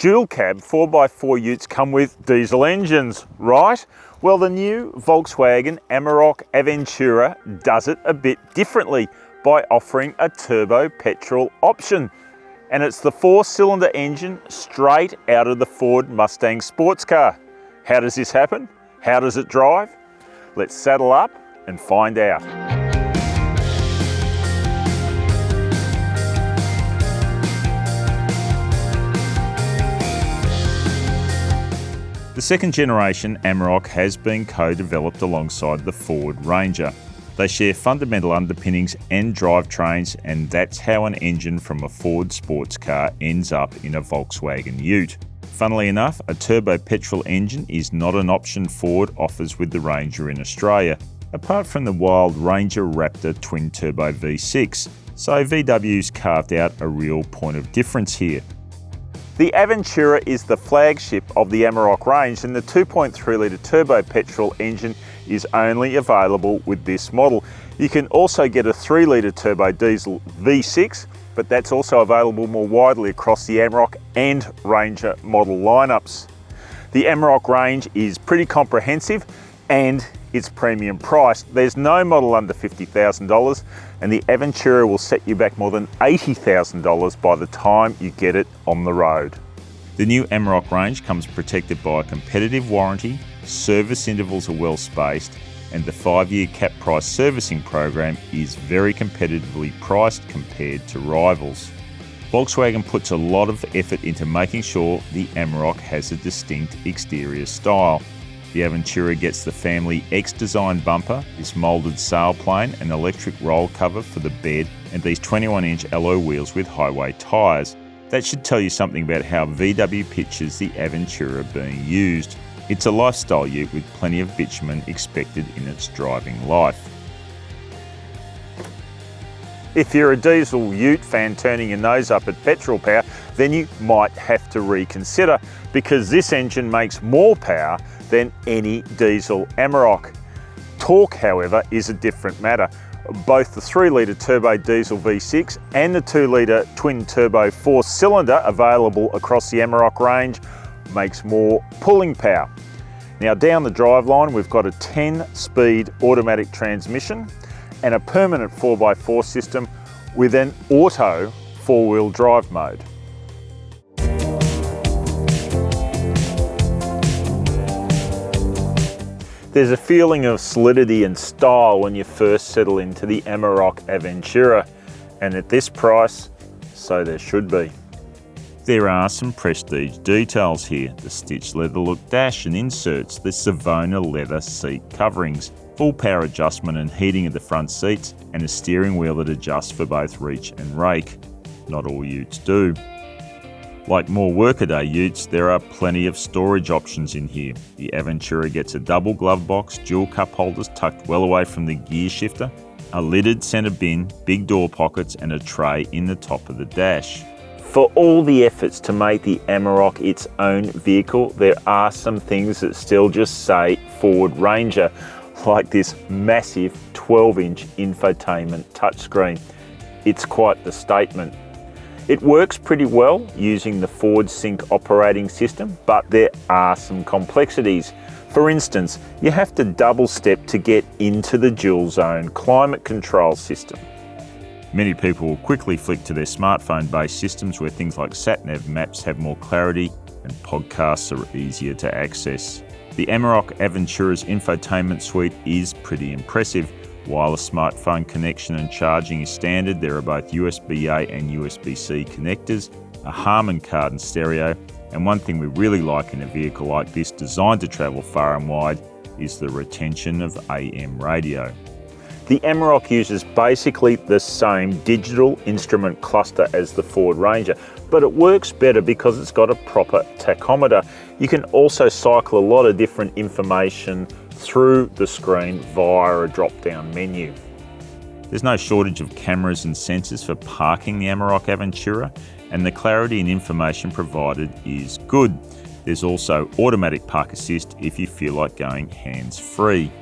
Dual cab 4x4 utes come with diesel engines, right? Well, the new Volkswagen Amarok Aventura does it a bit differently by offering a turbo-petrol option. And it's the 4-cylinder engine straight out of the Ford Mustang sports car. How does this happen? How does it drive? Let's saddle up and find out. The second generation Amarok has been co-developed alongside the Ford Ranger. They share fundamental underpinnings and drivetrains, and that's how an engine from a Ford sports car ends up in a Volkswagen Ute. Funnily enough, a turbo-petrol engine is not an option Ford offers with the Ranger in Australia, apart from the wild Ranger Raptor twin-turbo V6, so VW's carved out a real point of difference here. The Aventura is the flagship of the Amarok range, and the 2.3 litre turbo-petrol engine is only available with this model. You can also get a 3 litre turbo diesel V6, but that's also available more widely across the Amarok and Ranger model lineups. The Amarok range is pretty comprehensive and it's premium priced. There's no model under $50,000, and the Aventura will set you back more than $80,000 by the time you get it on the road. The new Amarok range comes protected by a competitive warranty, service intervals are well spaced, and the 5-year cap price servicing program is very competitively priced compared to rivals. Volkswagen puts a lot of effort into making sure the Amarok has a distinct exterior style. The Aventura gets the Family X design bumper, this moulded sailplane, an electric roll cover for the bed, and these 21-inch alloy wheels with highway tyres. That should tell you something about how VW pictures the Aventura being used. It's a lifestyle ute with plenty of bitumen expected in its driving life. If you're a diesel ute fan turning your nose up at petrol power, then you might have to reconsider, because this engine makes more power than any diesel Amarok. Torque, however, is a different matter. Both the 3 litre turbo diesel V6 and the 2 litre twin turbo 4-cylinder available across the Amarok range makes more pulling power. Now, down the driveline we've got a 10-speed automatic transmission and a permanent 4x4 system with an auto 4-wheel drive mode. There's a feeling of solidity and style when you first settle into the Amarok Aventura, and at this price, so there should be. There are some prestige details here: the stitched leather look dash and inserts, the Savona leather seat coverings, full power adjustment and heating of the front seats, and a steering wheel that adjusts for both reach and rake. Not all utes do. Like more workaday utes, there are plenty of storage options in here. The Aventura gets a double glove box, dual cup holders tucked well away from the gear shifter, a lidded centre bin, big door pockets, and a tray in the top of the dash. For all the efforts to make the Amarok its own vehicle, there are some things that still just say Ford Ranger, like this massive 12-inch infotainment touchscreen. It's quite the statement. It works pretty well using the Ford Sync operating system, but there are some complexities. For instance, you have to double step to get into the dual zone climate control system. Many people will quickly flick to their smartphone-based systems where things like sat-nav maps have more clarity and podcasts are easier to access. The Amarok Aventura's infotainment suite is pretty impressive. Wireless smartphone connection and charging is standard. There are both USB-A and USB-C connectors, a Harman Kardon stereo, and one thing we really like in a vehicle like this designed to travel far and wide is the retention of AM radio. The Amarok uses basically the same digital instrument cluster as the Ford Ranger, but it works better because it's got a proper tachometer. You can also cycle a lot of different information through the screen via a drop-down menu. There's no shortage of cameras and sensors for parking the Amarok Aventura, and the clarity and information provided is good. There's also automatic park assist if you feel like going hands-free.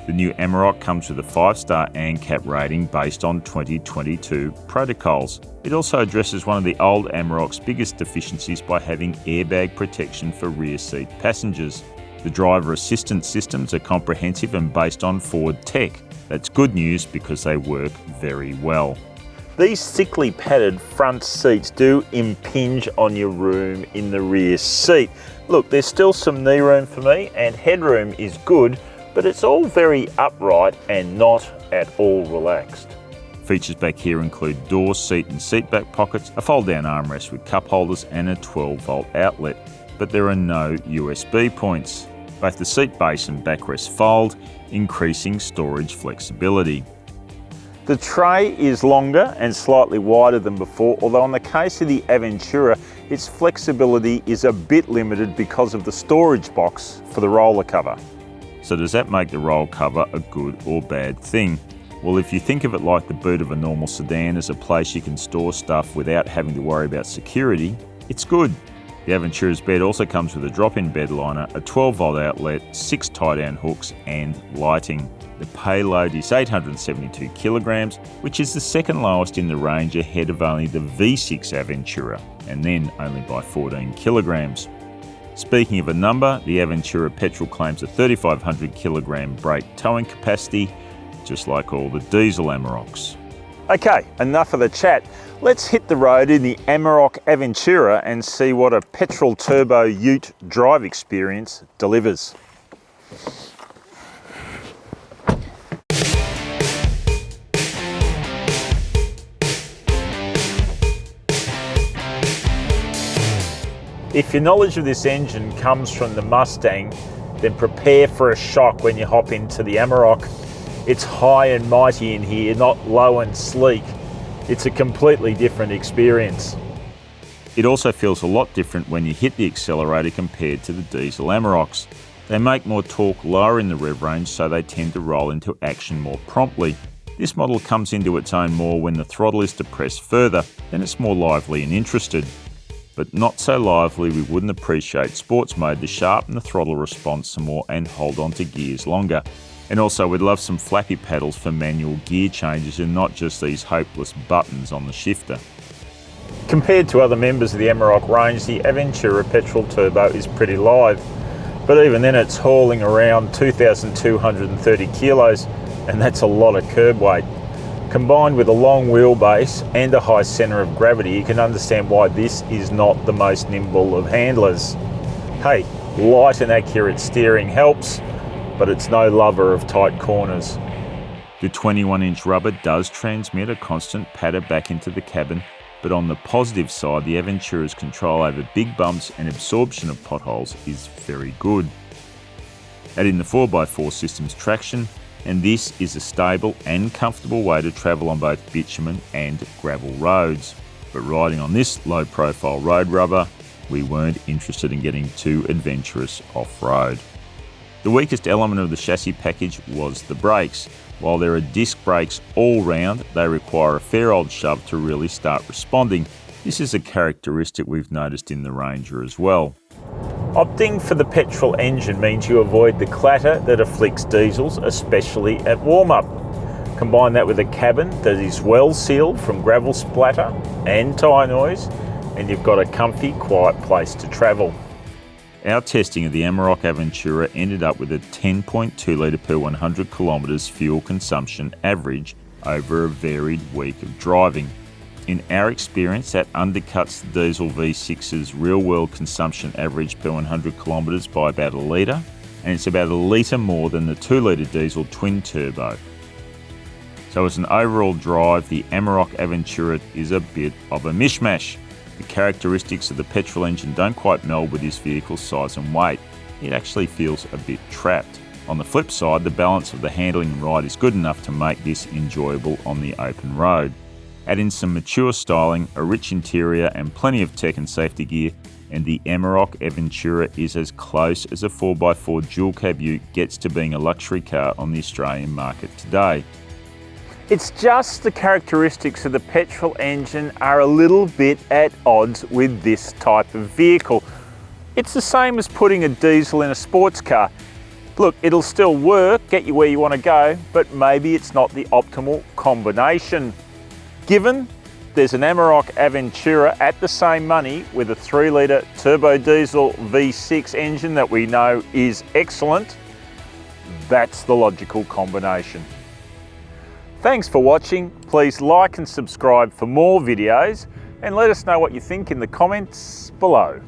The new Amarok comes with a 5-star ANCAP rating based on 2022 protocols. It also addresses one of the old Amarok's biggest deficiencies by having airbag protection for rear seat passengers. The driver assistance systems are comprehensive and based on Ford tech. That's good news because they work very well. These thickly padded front seats do impinge on your room in the rear seat. Look, there's still some knee room for me and headroom is good, but it's all very upright and not at all relaxed. Features back here include door, seat and seat back pockets, a fold-down armrest with cup holders and a 12-volt outlet, but there are no USB points. Both the seat base and backrest fold, increasing storage flexibility. The tray is longer and slightly wider than before, although in the case of the Aventura, its flexibility is a bit limited because of the storage box for the roller cover. So does that make the roll cover a good or bad thing? Well, if you think of it like the boot of a normal sedan as a place you can store stuff without having to worry about security, it's good. The Aventura's bed also comes with a drop-in bed liner, a 12-volt outlet, 6 tie-down hooks and lighting. The payload is 872 kilograms, which is the second lowest in the range ahead of only the V6 Aventura, and then only by 14 kilograms. Speaking of a number, the Aventura petrol claims a 3,500 kilogram brake towing capacity, just like all the diesel Amaroks. Okay, enough of the chat. Let's hit the road in the Amarok Aventura and see what a petrol turbo ute drive experience delivers. If your knowledge of this engine comes from the Mustang, then prepare for a shock when you hop into the Amarok. It's high and mighty in here, not low and sleek. It's a completely different experience. It also feels a lot different when you hit the accelerator compared to the diesel Amaroks. They make more torque lower in the rev range, so they tend to roll into action more promptly. This model comes into its own more when the throttle is depressed further, then it's more lively and interested. But not so lively we wouldn't appreciate sports mode to sharpen the throttle response some more and hold on to gears longer. And also we'd love some flappy pedals for manual gear changes and not just these hopeless buttons on the shifter. Compared to other members of the Amarok range, the Aventura petrol turbo is pretty live, but even then it's hauling around 2,230 kilos, and that's a lot of curb weight. Combined with a long wheelbase and a high centre of gravity, you can understand why this is not the most nimble of handlers. Hey, light and accurate steering helps, but it's no lover of tight corners. The 21-inch rubber does transmit a constant patter back into the cabin, but on the positive side, the Aventura's control over big bumps and absorption of potholes is very good. Add in the 4x4 system's traction, and this is a stable and comfortable way to travel on both bitumen and gravel roads. But riding on this low-profile road rubber, we weren't interested in getting too adventurous off-road. The weakest element of the chassis package was the brakes. While there are disc brakes all round, they require a fair old shove to really start responding. This is a characteristic we've noticed in the Ranger as well. Opting for the petrol engine means you avoid the clatter that afflicts diesels, especially at warm-up. Combine that with a cabin that is well sealed from gravel splatter and tyre noise, and you've got a comfy, quiet place to travel. Our testing of the Amarok Aventura ended up with a 10.2 litre per 100 kilometres fuel consumption average over a varied week of driving. In our experience, that undercuts the diesel V6's real-world consumption average per 100 kilometres by about a litre, and it's about a litre more than the 2-litre diesel twin-turbo. So as an overall drive, the Amarok Aventura is a bit of a mishmash. The characteristics of the petrol engine don't quite meld with this vehicle's size and weight. It actually feels a bit trapped. On the flip side, the balance of the handling and ride is good enough to make this enjoyable on the open road. Add in some mature styling, a rich interior and plenty of tech and safety gear, and the Amarok Aventura is as close as a 4x4 dual cab ute gets to being a luxury car on the Australian market today. It's just the characteristics of the petrol engine are a little bit at odds with this type of vehicle. It's the same as putting a diesel in a sports car. Look, it'll still work, get you where you want to go, but maybe it's not the optimal combination. Given there's an Amarok Aventura at the same money with a 3-litre turbo diesel V6 engine that we know is excellent, that's the logical combination. Thanks for watching. Please like and subscribe for more videos, and let us know what you think in the comments below.